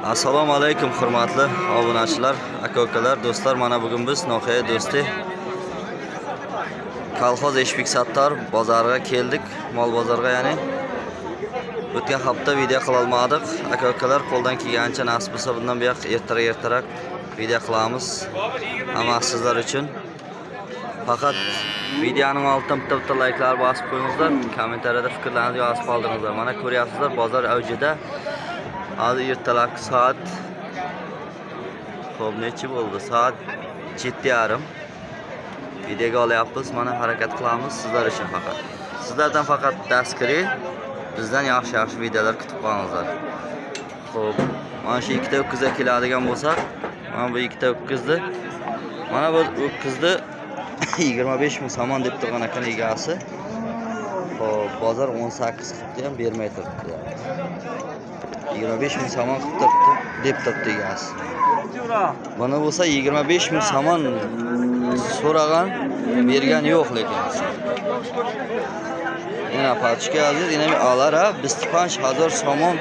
Assalomu alaykum hurmatli obunachilar, aka-ukalar, do'stlar. Mana bugun biz Noqaya Do'sti Kolxoz Eshbek Sattor bozoriga keldik. Mol bozoriga, ya'ni o'tgan hafta video qila olmadik. Aka-ukalar qo'ldan kelgancha nasib bo'lsa bundan buyoq ertaroq video qilamiz. Hamma sizlar uchun. Faqat videoning oltidan bitta like'lar bosib qo'yingizlar, kommentariyada fikrlaringizni yozib qoldiringizlar. Mana ko'ryapsizlar, bozor avjida. Hozir ertalab soat necha bo'ldi? Soat 7:30. Videoga olyapmiz, mana harakat qilamiz sizlar uchun faqat. Sizlardan faqat daskiri, bizdan yaxshi videolar kutib qolingizlar. Xo'p, mana shu ikkita o'qqizga keladigan bo'lsak, mana bu ikkita o'qqizni, mana bu o'qqizni 25 ming somon deb turgan ekan egasi. Xo'p, bozor 18 qilibdi ham bermay turibdi. 25 ming somon qilib turibdi deb turibdi egasi. Buni bo'lsa 25 ming somon so'ragan, bergan yo'q lekin. Yana pachka aziz, yana olara 25000 somon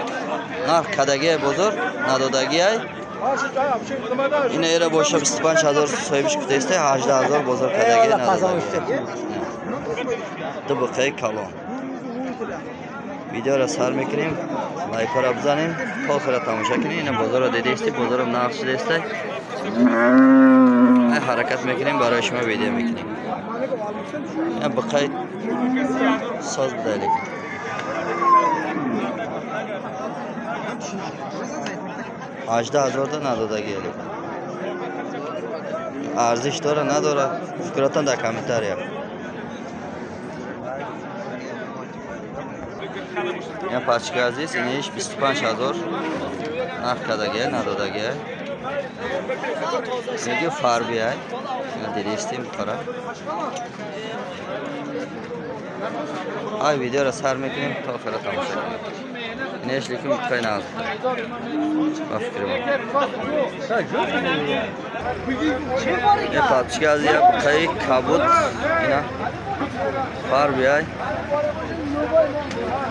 narx kadagi bozor nadodagi ay. Yine era boşa 25000 soymuş kutaysa 18000 bozor kadagi nadodagi. Dıbıqay kalon. Videoga sarma qiling, like qarab zaning, to'xira tomosha qiling. Yana bozorga dedikki, bozorim narxi destak. Ay harakat qiling, barashma video qiling. Ya baqay so'z bilaylik. Ajda azorda nadodagi edi. Arzish dora nadora, fikratan da kommentariya. Ya pachka aziz, inish 25000 narxdagi, nadodagi. Nega farbi ay? Ya dedistim qara. Ay videoga sarma qiling, to'xira tomosha qiling. Neshlikim qaynaz. Fikrim bor. Ya pachka aziz, qay kabut, ina farbi ay.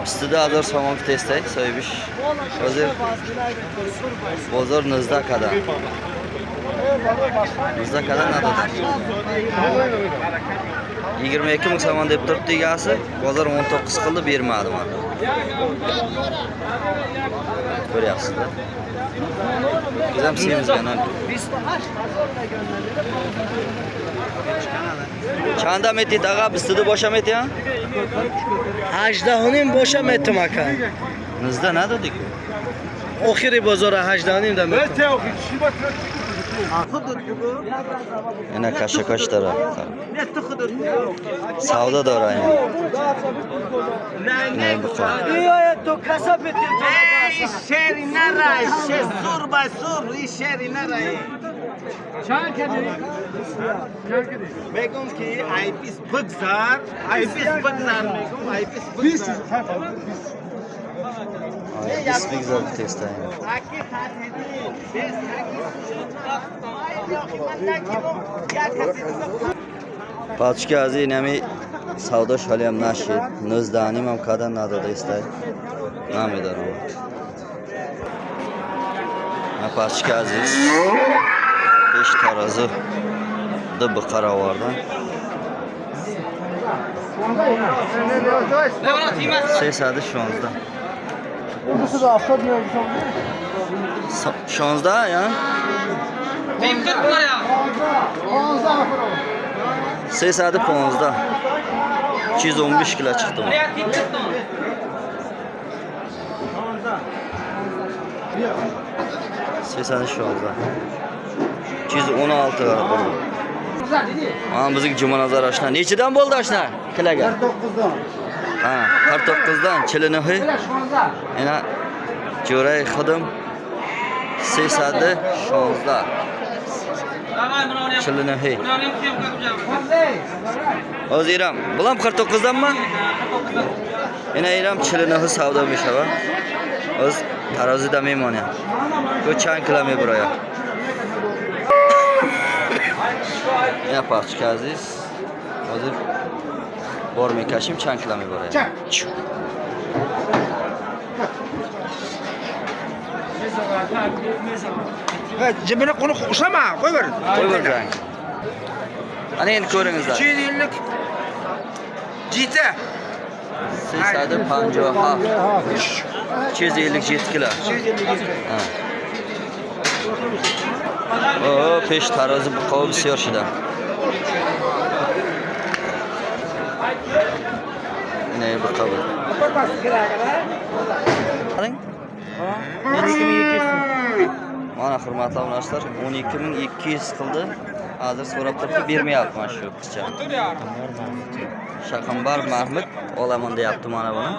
20000 somon testay, so'yish. Hozir bozor nizda kadar. Nizda kadar nadod. 22 ming somon deb turibdi egasi, bozor 19 qildi, bermadi mana. Ko'ryapsizlar. Biz ham sevamiz kanal. Chanda metit ag'a, bizda bo'shamet ya? 18 bosham etdim aka. Nizda nada dedik? Oxiri bozora 18 da metim. Yana kash dara. Savdo dara yani. Ne bu kadar? To kasap etdim. İşeri naray, sur by sur, işeri naray. Begum ki aypis bıgzar begum, aypis bıgzar. Biz güzel bir test yani. Pachka aziz, nami savdo shalyam nashid, nizdanim ham kadar nadoda istay. Namidaram. Pachka aziz. 5 tarozi dıbı qaravardan. Sesadi şonzda. Şonzda ya. Sesadi ponzda. 215 kilo çıktı mı? Sesadi şonzda. 216 var. Ama bizim Jumanazar aşna. Neçeden bo'ldi aşna? Kilaga. 49dan. Ha, 49dan Chilinohi. Yana Jo'ray Xidim. Sesadi Shonzda. Chilinohi. Oziram, bulam 49danmi? Yana iram Chilinohi savdo mishava. O'z tarozida mehmon ya. Ko'chan kilome buraya. Ya pachka aziz. Hozir bormay kashim chanklamay borayapti. Cebine konu uslama, koy ver. Qo'y bergan. Ana endi ko'ringizlar. 250 Jita. 850 ha. 257 kilo. Ha. O, pesh tarozi bu qo'l bisyor shida. Ne bu qabul. Qarang. Mana hurmatli obunachilar, 12200 qildi. Hozir so'rab turibdi, bermayapman shu qizcha. Shaqambar Mahmud olaman deyapti mana buni.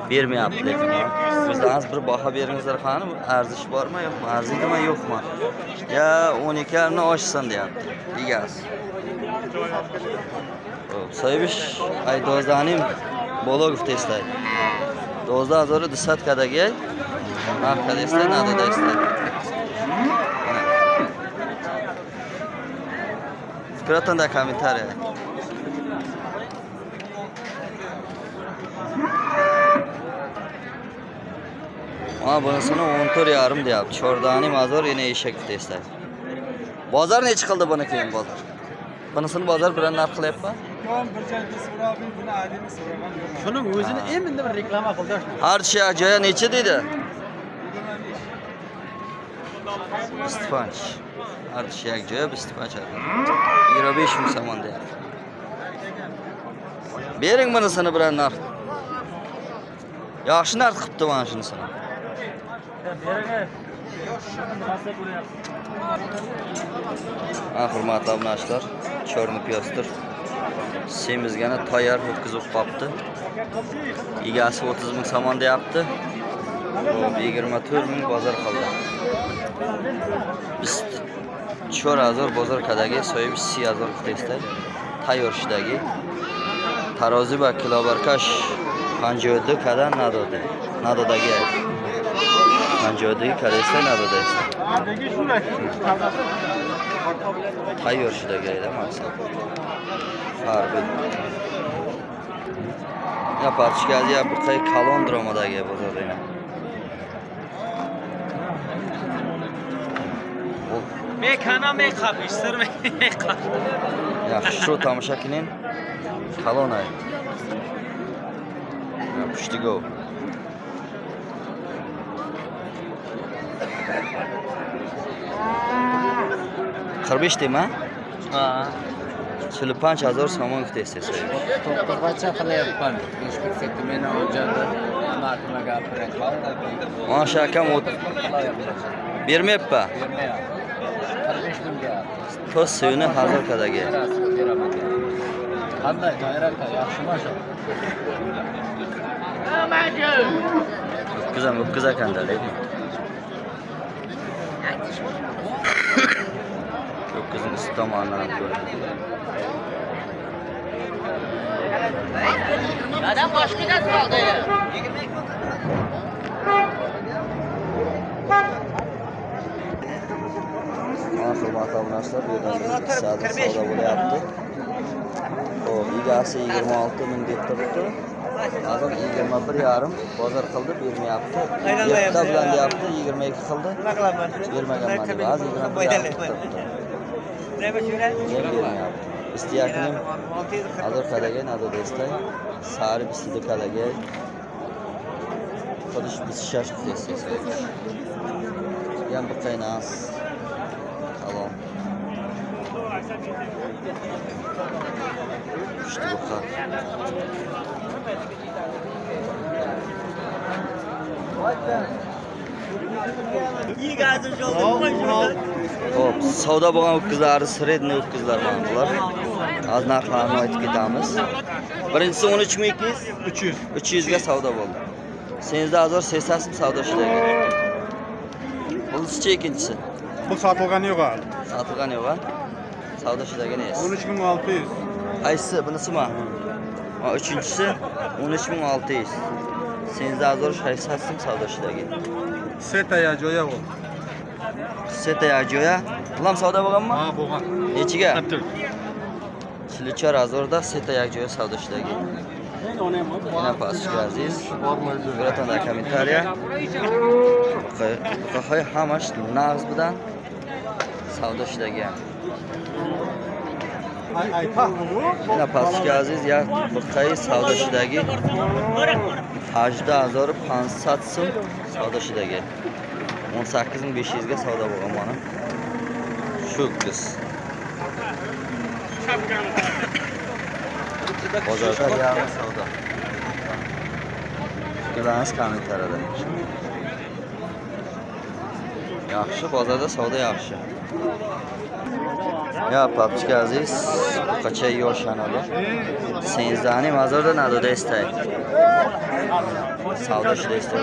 Bermayapti lekin. Sizlarimiz bir baho beringizlar qani, arzish bormi yo'qmi? Arziydimi yo'qmi? Ya 12 ni oshsin deyapti. Egasi. So'yish aydozdanim Bologov testay. 12000 desatkadagi narxda istay, nadada istay. Fikratan kommentariy. Ama bunisini 14,5 deyapti. Chordani mazor yana eshak testay. Bozor necha qildi buni keyin bozor? Bunisini bozor bilan narx qilyapmi? Şunun özünü emin bir reklama qildi. Har şey joya necha dedi? Ispanch. Har şey joya ispanch. 25 ming somon deyapti. Bering bunisini bilan narx. Yaxshi narx qilibdi mana shunisini. Hurmatli obunachilar, chorni piyozdir. Semizgani tayyor o'tkazib qopti. Egasi 30 ming somon deyapti. Bu 24 ming bozor qildi. Biz 4000 bozor kadagi so'yib 3000 qildi. Tayyor shidagi. Tarozi va kilobarkash 57 kadan nadodi. Nadodagi. 57 kadesta nadodasi. Tayyor shidagi edi maqsad. Harbi. Ya parchkali ya bu qay kalon dramadagi bozorda. Mekana mekapishtir mekap. Yaxshi shu tomosha qiling. Kalon ay. Pushtigo. Qirbish deymi? Ha. 45000 somon kutasiz. To'xtag'acha qilyapman. 5 meni o'jada amakma gapiring. Mana shu akam bermayapti. 45 mingga. To's suyuni hazorkadagi. Qanday doirada yaxshimi shu? O'tkiz akanda deydi. O'tkizning usti tomonidan ko'radi. Adam boshqa gaz qoldi. Hurmatli obunachilar, bu yerda savdo bo'lyapti. Xo'p, egasi 26 ming deb turibdi. Hozir 21,5 bozor qildi, bermayapti. Yerda bilan deyapti, 22 qildi. Bermaganman deb. Hozir 21,5. İstiyaknim hazır kalage nazo destay. Sari bisidi kalage. Koduş biz şaşık destay. Yan bakaynas. Tamam. İşte bu kadar. İyi gazı oldu. Hop, savdo bo'lgan o'tkizlari sredniy o'tkizlar mana bular. Az narxlarni aytib ketamiz. Birinchisi 13200, 300 ga savdo bo'ldi. Senzda azor sesasib savdo ishlaydi. Bunisi ikkinchisi. Bu satılgan yok abi. Sotilgan yo'q. Savdo ishlagan emas. 13600. Qaysi? Bunisimi? Ha, uchinchisi 13600. Senzda azor sesasib savdo ishlagan. Seta ya joya bu. Seta ya joya. Ulam savdo bo'lganmi? Ha bo'lgan. Nechiga? 4000 seta yak joya savdo ishlagan. Yana pastga aziz. Biratanda kommentariya. Buqay hamash naqz bilan savdo ishlagan. Yana pastki aziz ya buqay savdo ishidagi 18500 so'm savdo ishidagi 18500 ga savdo bo'lgan mana. Shu qiz. Bozorda yarım savdo. Fikrlariniz kommentariyada. Yaxshi, bozorda savdo yaxshi. Ya papchika aziz, qancha yosh anada. Senzani mazorda nadoda istay. Savdo ishida istay.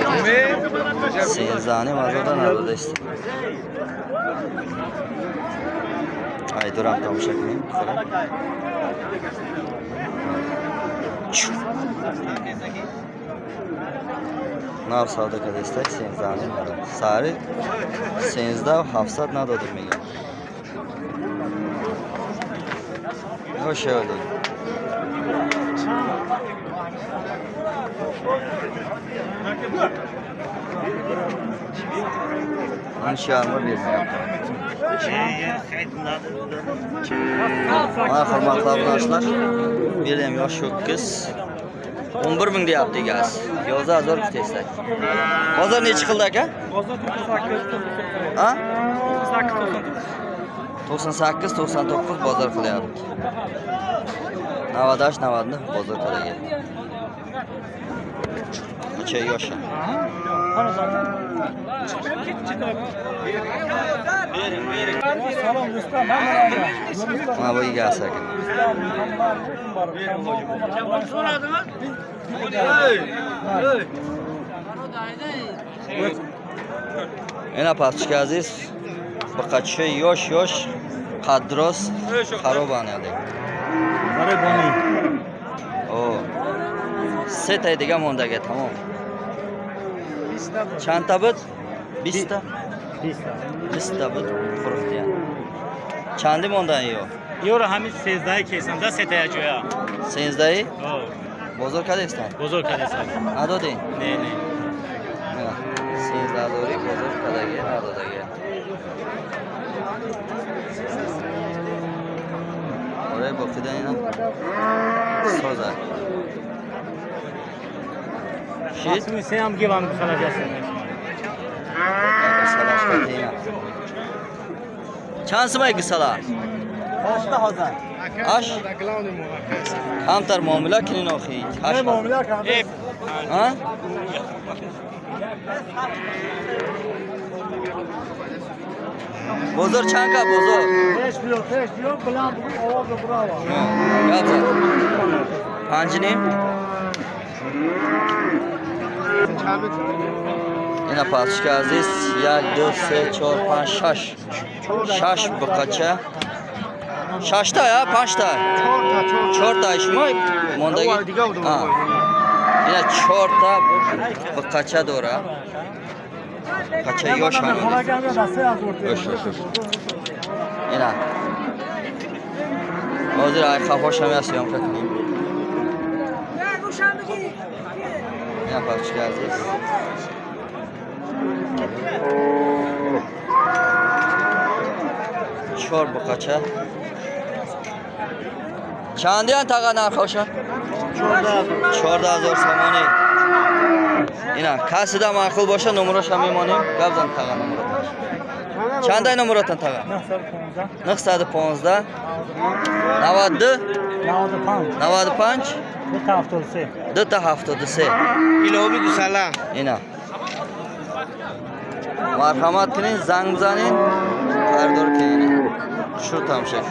Senzani mazorda nadoda istay. Ay duram tomosha qiling. Nav savdo qilib istak, senzani nadoda. Sari senzda 700 nadoda menga. Hoş geldin. İnşallah bir. Mana hurmatli arkadaşlar, benim yosh kız 11000 deyapti gaz. Yoza azor kuteslar. Bozor necha qildi aka? Bozor 98. Ha? 98. 98-99 bozor qilyapti. Navadash navadni bozor qilagan. Necha yosh? Qani zaten. Bering. Salom Rustam, Mana bu egasi aka. Ena pastki aziz. Baqachi yosh qadros xarobanadi. Xarobani. O. Setay degan mondaga tamom. Chanta bit? 20 ta. 20 ta bit quruqdi yani. Chandi mondan yo'q. Yo'q, hamiz 13 kesanda setaya joya. Senzdayi? Ho. Bozor kadestan. Bozor kadestan. Adodin. Ne. Mana Senzadori bozor kadagi adodagi. Oraya bakıdan inan. Soza. Shit. Şimdi sen ham gevam qalajasan. Salash katina. Chansmay qisala. Boshda hozir. Ash. Hamtar muomala kinin oxi. Ne muomala qildi? Ha? Bozor chanka bozor. 5 milyon bilan bugun ovozni bravo. Gapsa. Panjini. Ina pastki aziz 1 2 3 4 5 6. 6 buqacha. 6 ta ya, 5 ta. 4 ta ishmoy mondagi. Ha. Ina 4 ta buqacha dora. Qacha yosh ham. Yosh. Ina. Hozir ay xafosham syomka qiling. Ina pastki aziz. Chor buqacha. Chandiyan taqa narxosha? 14000 somoni. Ina kasida ma'qul bo'lsa nomerosha memonim, gavzan taqa nomeratan. Chanday nomeratan taqa? 915 95 273. Ilobi gusala. Ina. Marhamat qiling, zang bizaning. Xaridor keyin. Shu tamshak.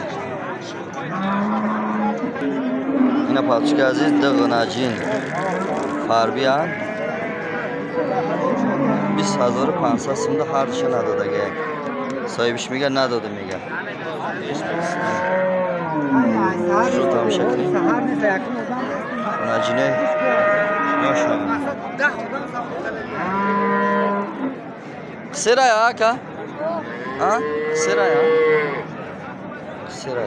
Ina pastki aziz dag'anajin. Farbiyan 20500 so'mda har ishi nadodaga. So'yish mega nadoda mega. Shu tamshak. Najine yosh. Sira ya aka? Ha? Sira ya. Sira.